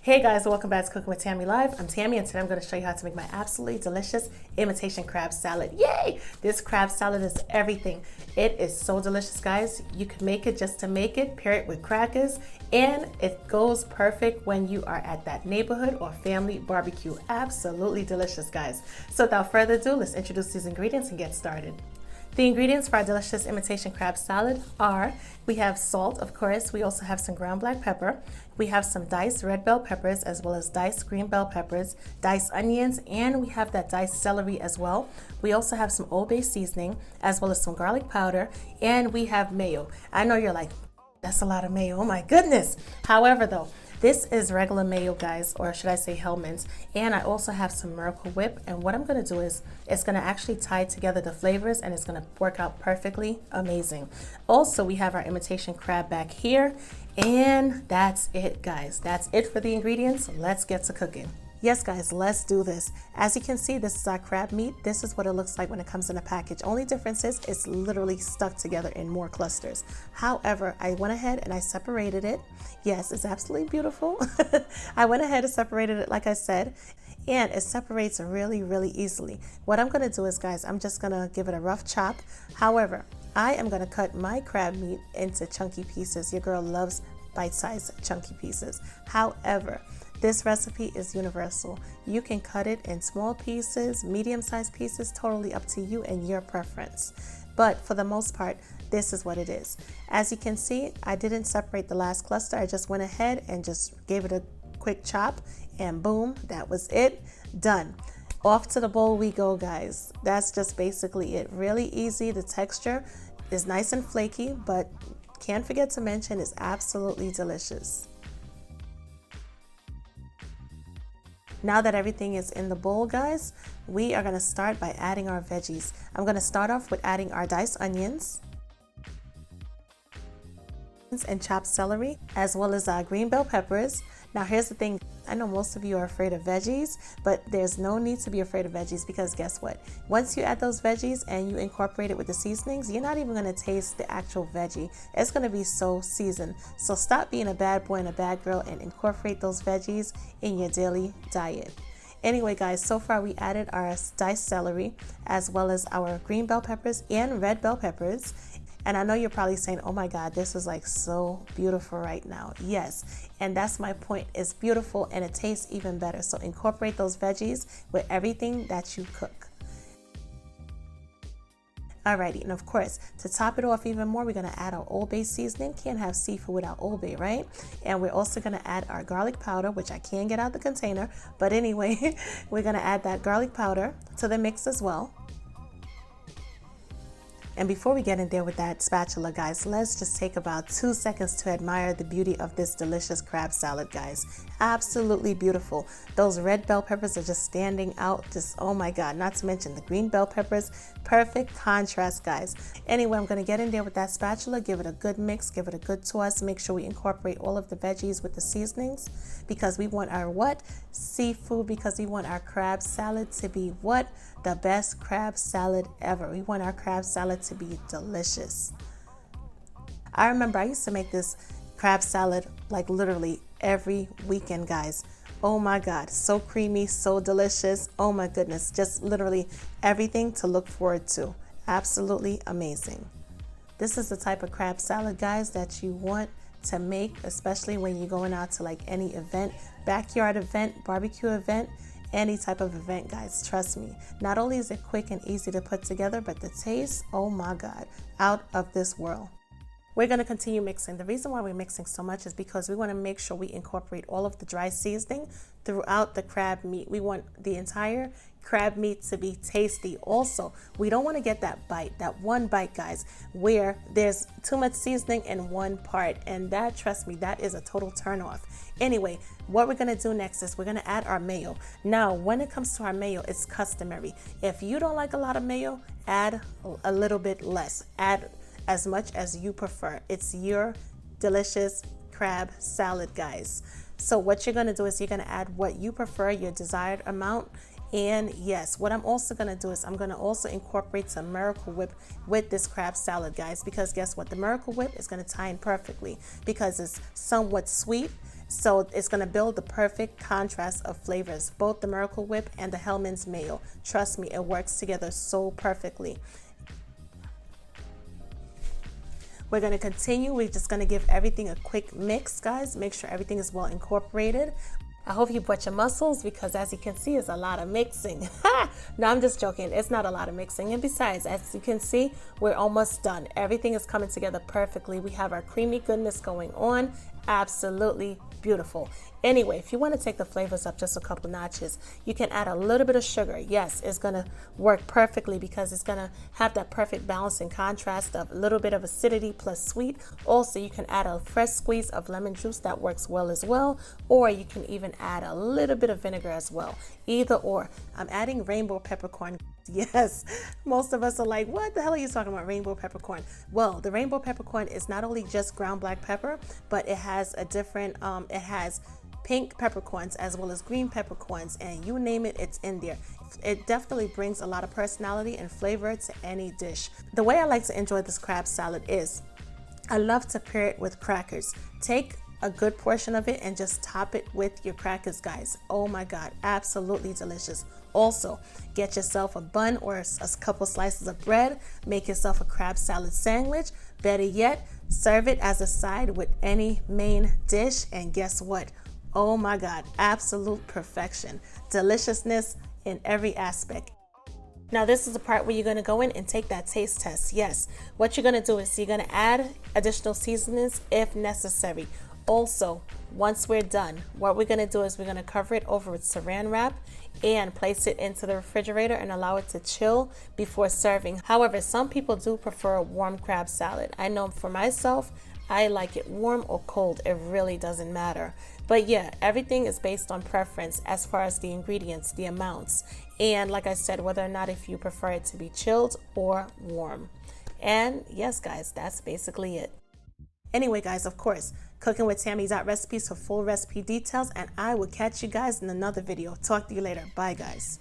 Hey guys, welcome back to Cooking with Tammy Live. I'm Tammy and today I'm going to show you how to make my absolutely delicious imitation crab salad. Yay! This crab salad is everything. It is so delicious, guys. You can make it just to make it, pair it with crackers, and it goes perfect when you are at that neighborhood or family barbecue. Absolutely delicious, guys. So without further ado, let's introduce these ingredients and get started. The ingredients for our delicious imitation crab salad are, we have salt, of course. We also have some ground black pepper. We have some diced red bell peppers as well as diced green bell peppers, diced onions, and we have that diced celery as well. We also have some Old Bay seasoning as well as some garlic powder, and we have mayo. I know you're like, that's a lot of mayo, oh my goodness. However though, this is regular mayo, guys, or should I say Hellmann's, and I also have some Miracle Whip, and what I'm going to do is it's going to actually tie together the flavors and it's going to work out perfectly amazing. Also, we have our imitation crab back here, and that's it, guys. That's it for the ingredients. Let's get to cooking. Yes, guys, let's do this. As you can see, this is our crab meat. This is what it looks like when it comes in a package. Only difference is it's literally stuck together in more clusters. However, I went ahead and I separated it. Yes, it's absolutely beautiful. I went ahead and separated it like I said, and it separates really, really easily. What I'm gonna do is, guys, I'm just gonna give it a rough chop. However, I am gonna cut my crab meat into chunky pieces. Your girl loves bite-sized chunky pieces. However, this recipe is universal. You can cut it in small pieces, medium-sized pieces, totally up to you and your preference. But for the most part, this is what it is. As you can see, I didn't separate the last cluster. I just went ahead and just gave it a quick chop, and boom, that was it. Done. Off to the bowl we go, guys. That's just basically it. Really easy. The texture is nice and flaky, but can't forget to mention it's absolutely delicious. Now that everything is in the bowl, guys, we are going to start by adding our veggies. I'm going to start off with adding our diced onions and chopped celery, as well as our green bell peppers. Now here's the thing, I know most of you are afraid of veggies, but there's no need to be afraid of veggies, because guess what? Once you add those veggies and you incorporate it with the seasonings, you're not even going to taste the actual veggie. It's going to be so seasoned. So stop being a bad boy and a bad girl and incorporate those veggies in your daily diet. Anyway, guys, so far we added our diced celery as well as our green bell peppers and red bell peppers. And I know you're probably saying, oh my God, this is like so beautiful right now. Yes, and that's my point. It's beautiful and it tastes even better. So incorporate those veggies with everything that you cook. Alrighty, and of course, to top it off even more, we're gonna add our Old Bay seasoning. Can't have seafood without Old Bay, right? And we're also gonna add our garlic powder, which I can't get out the container. But anyway, we're gonna add that garlic powder to the mix as well. And before we get in there with that spatula, guys, let's just take about 2 seconds to admire the beauty of this delicious crab salad, guys. Absolutely beautiful. Those red bell peppers are just standing out, just oh my God, not to mention the green bell peppers. Perfect contrast, guys. Anyway, I'm gonna get in there with that spatula, give it a good mix, give it a good toss, make sure we incorporate all of the veggies with the seasonings, because we want our what? Seafood, because we want our crab salad to be what? The best crab salad ever. We want our crab salad to be delicious. I remember I used to make this crab salad like literally every weekend, guys. Oh my God, so creamy, so delicious. Oh my goodness, just literally everything to look forward to. Absolutely amazing. This is the type of crab salad, guys, that you want to make, especially when you're going out to like any event, backyard event, barbecue event, any type of event, guys. Trust me. Not only is it quick and easy to put together, but the taste, oh my God, out of this world. We're going to continue mixing. The reason why we're mixing so much is because we want to make sure we incorporate all of the dry seasoning throughout the crab meat. We want the entire crab meat to be tasty. Also, we don't want to get that bite, that one bite, guys, where there's too much seasoning in one part. And that, trust me, that is a total turn off. Anyway, what we're going to do next is we're going to add our mayo. Now, when it comes to our mayo, it's customary. If you don't like a lot of mayo, add a little bit less. Add as much as you prefer. It's your delicious crab salad, guys. So what you're going to do is you're going to add what you prefer, your desired amount. And yes, what I'm also going to do is I'm going to also incorporate some Miracle Whip with this crab salad, guys, because guess what? The Miracle Whip is going to tie in perfectly because it's somewhat sweet So it's gonna build the perfect contrast of flavors, both the Miracle Whip and the Hellmann's mayo. Trust me, it works together so perfectly. We're gonna continue. We're just gonna give everything a quick mix, guys. Make sure everything is well incorporated. I hope you brought your muscles because as you can see, it's a lot of mixing. No, I'm just joking. It's not a lot of mixing. And besides, as you can see, we're almost done. Everything is coming together perfectly. We have our creamy goodness going on. Absolutely beautiful. Anyway, if you want to take the flavors up just a couple notches, you can add a little bit of sugar. Yes, it's going to work perfectly because it's going to have that perfect balance and contrast of a little bit of acidity plus sweet. Also, you can add a fresh squeeze of lemon juice. That works well as well. Or you can even add a little bit of vinegar as well. Either or. I'm adding rainbow peppercorn. Yes, most of us are like, what the hell are you talking about, rainbow peppercorn? Well, the rainbow peppercorn is not only just ground black pepper, but it has a different, it has pink peppercorns as well as green peppercorns, and you name it, it's in there. It definitely brings a lot of personality and flavor to any dish. The way I like to enjoy this crab salad is I love to pair it with crackers. Take a good portion of it and just top it with your crackers, guys. Oh my God, absolutely delicious. Also, get yourself a bun or a couple slices of bread, make yourself a crab salad sandwich. Better yet, serve it as a side with any main dish, and guess what? Oh my God, absolute perfection. Deliciousness in every aspect. Now this is the part where you're gonna go in and take that taste test. Yes, what you're gonna do is you're gonna add additional seasonings if necessary. Also, once we're done, what we're gonna do is we're gonna cover it over with saran wrap and place it into the refrigerator and allow it to chill before serving. However, some people do prefer a warm crab salad. I know for myself, I like it warm or cold. It really doesn't matter. But yeah, everything is based on preference as far as the ingredients, the amounts, and like I said, whether or not if you prefer it to be chilled or warm. And yes, guys, that's basically it. Anyway, guys, of course, cookingwithtammy.recipes for full recipe details, and I will catch you guys in another video. Talk to you later. Bye, guys.